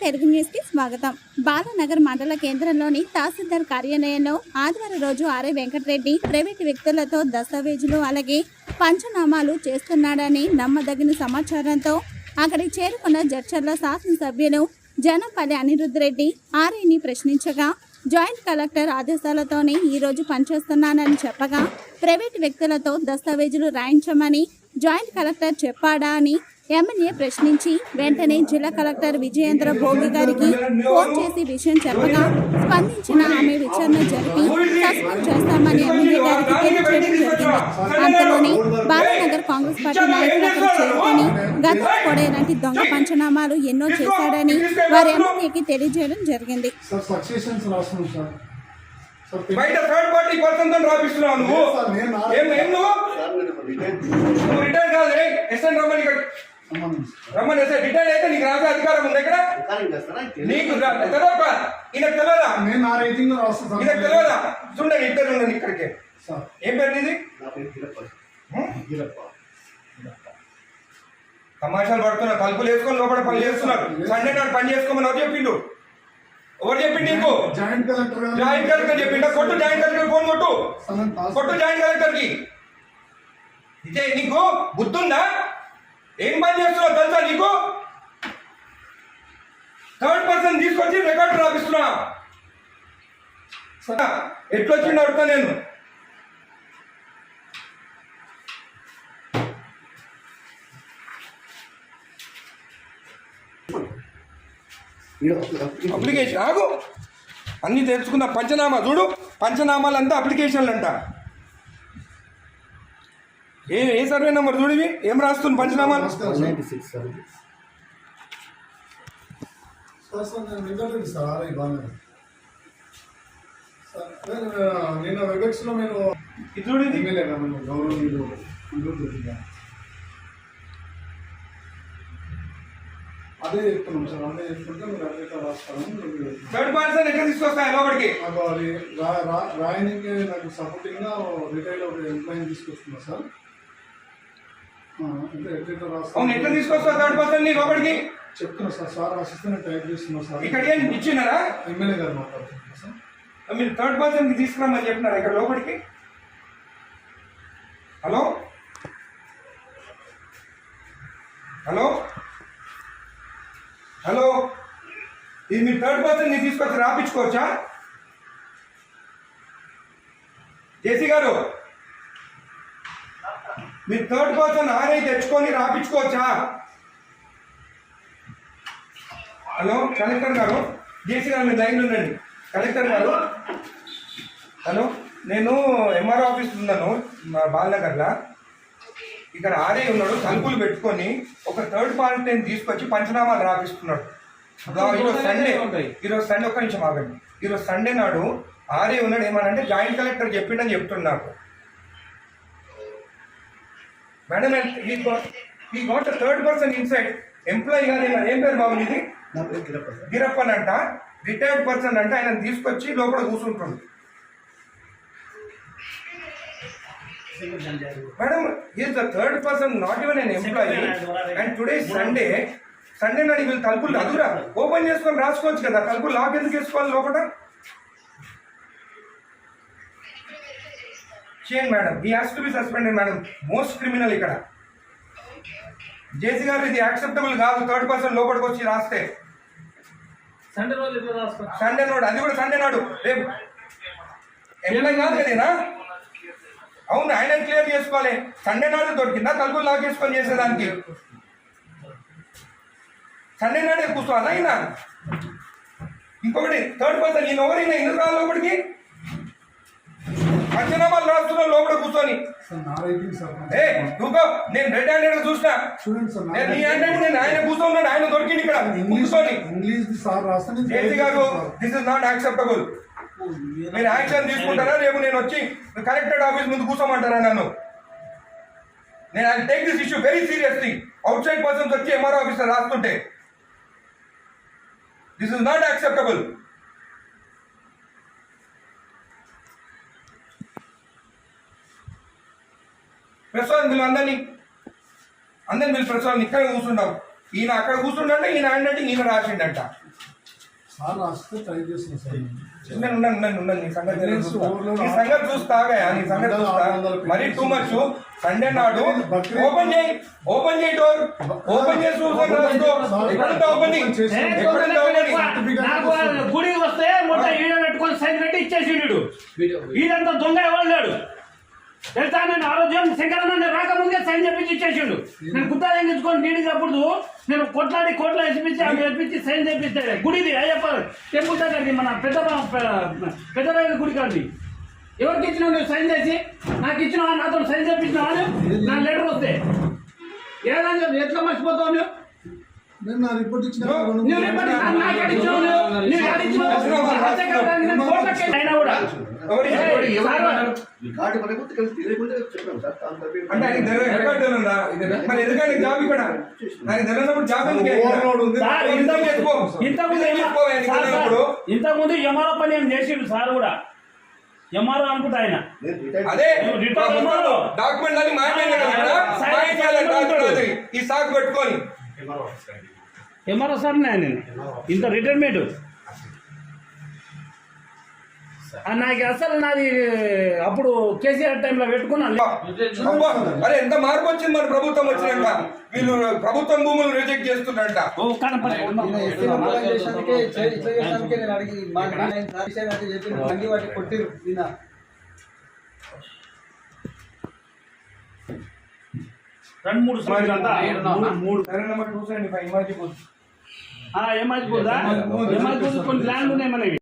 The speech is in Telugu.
తెలుగు న్యూస్కి స్వాగతం. బాలానగర్ మండల కేంద్రంలోని తహసీల్దార్ కార్యాలయంలో ఆదివారం రోజు ఆర్ఐ వెంకటరెడ్డి ప్రైవేటు వ్యక్తులతో దస్తావేజులు అలాగే పంచనామాలు చేస్తున్నాడని నమ్మదగిన సమాచారంతో అక్కడికి చేరుకున్న జడ్చర్ల శాసనసభ్యులు జనంపల్లి అనిరుద్ధ్ రెడ్డి ఆర్ఐని ప్రశ్నించగా జాయింట్ కలెక్టర్ ఆదేశాలతోనే ఈరోజు పనిచేస్తున్నానని చెప్పగా ప్రైవేటు వ్యక్తులతో దస్తావేజులు రాయించమని జాయింట్ కలెక్టర్ చెప్పాడా అని ఎమ్మెల్యే ప్రశ్నించి వెంటనే జిల్లా కలెక్టర్ విజయేంద్ర భోగి గారికి ఫోన్ చేసి విషయం చెప్పగా స్పందించిన ఆమె విచారణ జరిపి సస్పెండ్ చేస్తామని ఎమ్మెల్యే గారికి తెలియజేయడం జరిగింది. అంతలోనే బాలానగర్ కాంగ్రెస్ పార్టీ నాయకులు అక్కడ చేరుకొని గతంలో కూడా ఇలాంటి దొంగ పంచనామాలు ఎన్నో చేశాడని వారి ఎమ్మెల్యేకి తెలియజేయడం జరిగింది. బయట థర్డ్ పార్టీ పర్సన్ తో రాపిస్తున్నావు నువ్వు రిటైర్ కాదు ఎస్ఎన్ రమ్మని ఎస్ఐ రిటైర్ అయితే నీకు రాసే అధికారం ఉంది ఇక్కడ నీకు తెలియదా ఈయనకు తెలియదా ఈయనకు తెలియదా చూడండి ఇద్దరు ఉండండి ఇక్కడికి ఏం పేరు ఇది తమాషాలు పడుతున్నారు తలుపులు వేసుకొని లోపల పని చేస్తున్నారు సండే నాడు పని చేసుకోమని ఎవరు చెప్పిండు ఎవరు చెప్పిండు నీకు జాయింట్ కలెక్టర్ చెప్పిండ కొట్టు జాయింట్ కలెక్టర్ ఫోన్ కొట్టు జాయింట్ కలెక్టర్ కి ఇదే నీకు బుద్ధుందా ఏం పని చేస్తున్నావు తెలుసా నీకు థర్డ్ పర్సన్ తీసుకొచ్చి రికార్డు రాపిస్తున్నా ఎట్లొచ్చిండు అడుగుతా నేను అప్లికేషన్ ఆగు అన్నీ తెలుసుకున్న పంచనామా చూడు పంచనామాలు అంతా అప్లికేషన్లు అంట ఏ సర్వే నెంబర్ చూడివి ఏం రాస్తుంది పంచనామాలు నేను వెబెక్స్ లో నేను ఇది చూడింది అదే చెప్తున్నాం సార్ అదే చెప్తుంటే మీరు అట్లా రాస్తాను థర్డ్ పర్సన్ ఎక్కడ తీసుకొస్తాయి లోపలికి రాయనికి నాకు సపోర్టింగ్ గా రిటైల్ ఒక ఎంప్లాయీ తీసుకొస్తున్నా సార్ అంటే ఎట్లా రాస్తాను ఎట్లా తీసుకొస్తావు థర్డ్ పర్సన్ లోపలికి చెప్తున్నా సార్ సార్ రాసిస్తే టైప్ చేస్తున్నా సార్ ఇక్కడ ఏం ఇచ్చినారా ఎమ్మెల్యే గారు మాట్లాడుతున్నా సార్ మీరు థర్డ్ పర్సన్ కి తీసుకురామని చెప్పినారా ఇక్కడ లోపలికి హలో హలో హలో ఇది మీ థర్డ్ పర్సన్ ని తీసుకొచ్చి రాపించుకోవచ్చా జేసీ గారు మీ థర్డ్ పర్సన్ ఆర్ఐ తెచ్చుకొని రాపించుకోవచ్చా హలో కలెక్టర్ గారు జేసీ గారు మీ లైన్లో ఉండండి కలెక్టర్ గారు హలో నేను ఎంఆర్ఓ ఆఫీస్ ఉన్నాను మా బాలనగర్లో ఇక్కడ ఆర్ఐ ఉన్నాడు తలుపులు పెట్టుకొని ఒక థర్డ్ పార్టీని తీసుకొచ్చి పంచనామాలు రాపిస్తున్నాడు ఈరోజు సండే ఒక్క నిమిషం ఆగండి ఈరోజు సండే నాడు ఆర్ఐ ఉన్నాడు ఏమనంటే జాయింట్ కలెక్టర్ చెప్పిండని చెప్తున్నాడు మేడం ఈ got third person inside employee గారు ఏం పేరు బాబు ఇది గిరప్పన్ అంట రిటైర్డ్ పర్సన్ అంటే ఆయన తీసుకొచ్చి లోపల కూర్చుంటుంది madam is the third person not even n employee and today Sunday నాడు వీళ్ళు తలుపులు అదురా ఓపెన్ చేసుకొని రాసుకోవచ్చు కదా తలుపులు లాక్ ఎందుకు వేసుకోవాలి లోపల చేయండి మేడం ఈ has to be suspended madam most criminal ఇక్కడ జేసీ గారు ఇది యాక్సెప్టబుల్ కాదు థర్డ్ పర్సన్ లోపలికి వచ్చి రాస్తే సండే నాడు అది కూడా సండే నాడు రేపు ఎంప్లాయీ కాదు కదేనా అవును ఆయన క్లియర్ చేసుకోవాలి సండే నాడు దొరికిందా తలుపులు లాక్ చేసుకొని చేసేదానికి సండే నాడే కూర్చోవాలా ఆయన ఇంకొకటి థర్డ్ పర్సన్ ఈయన ఎవరైనా ఎందుకు రాలి లోపలికి పంచనామాలు రాస్తున్నా లోపల కూర్చొని నువ్వు నేను రెడ్ హ్యాండెడ్ చూసినా నేను నీ హ్యాండెడ్ నేను ఆయన కూర్చోన్నాను ఆయన దొరికింది ఇక్కడ కూర్చొని జేసీ గారు దిస్ ఇస్ నాట్ యాక్సెప్టబుల్ మీరు యాక్షన్ తీసుకుంటారా రేపు నేను వచ్చి కలెక్టరేట్ ఆఫీస్ ముందు కూర్చోమంటారా నన్ను నేను I take this issue very seriously outside persons వచ్చి ఎంఆర్ఓ ఆఫీసర్ రాస్తుంటే this is not acceptable press వాళ్ళు అందరినీ వీళ్ళు ప్రెస్ వాళ్ళని ఇక్కడ కూర్చున్నాం ఈయన అక్కడ కూర్చుండంటే ఈయన అంటే ఈయన రాసిండంట. సార్ రాస్తే ట్రై చేస్తున్నా సార్. ఉండండి నీ సంగతి చూస్తాగా నీ సంగతి చూస్తా. మరీ టూ మచ్. సండే నాడు ఓపెన్ చేయి డోర్ ఓపెన్ చేసి ఎక్కడుంటా ఓపెనింగ్ గుడికి వస్తే మొత్తం ఈడ పెట్టుకొని సైన్ పెట్టి ఇచ్చేసిండు. ఈడంతా దొంగ ఎవరు తెలుసా? నేను ఆరోగ్యం శంకరన్న రాకముందే సైన్ చెప్పించి ఇచ్చేసిండు. నేను గుత్తా తెంగించుకొని నీడికి అప్పుడు నేను కోట్ల వేసిపించి అవి వేపించి సైన్ చేపిస్తాడు. గుడిది అయ్యప్ప టెంపుల్ దగ్గరది మన పెద్దరాయల గుడి కాదు. ఎవరికి ఇచ్చినావు నువ్వు సైన్ చేసి? నాకు ఇచ్చినావా? నాతో సైన్ చేపించినావా? నా లెటర్ వస్తే ఏదైనా ఎట్లా మర్చిపోతావు నువ్వు? నేను నా రిపోర్ట్ ఇచ్చిన అంటే ఆయన రికార్డు ఉందా? మరి ఎందుకంటే జాబ్ ఇక్కడ ఆయన తెలియనప్పుడు జాబ్ ఇంతకుముందు ఎంఆర్ఓ పని ఏం చేసిండు సార్ కూడా. ఎంఆర్ఓ అనుకుంటా ఆయన. అదే డాక్యుమెంట్ అని మాట్లాడాలి ఈ సాకు పెట్టుకొని. ఎంఆర్ఓ సార్ నేను ఇంత రిటైర్మెంట్ నాకు అసలు నాది అప్పుడు కేసీఆర్ టైంలో పెట్టుకున్నాను. అరే ఎంత మార్పు వచ్చింది మన ప్రభుత్వం వచ్చినాక. వీళ్ళు ప్రభుత్వం భూములు రిజెక్ట్ చేస్తున్నారంట. రెండు మూడు నెంబర్ 275 ఎమాజిపూర్ కొన్ని ల్యాండ్ ఉన్నాయి మనకి.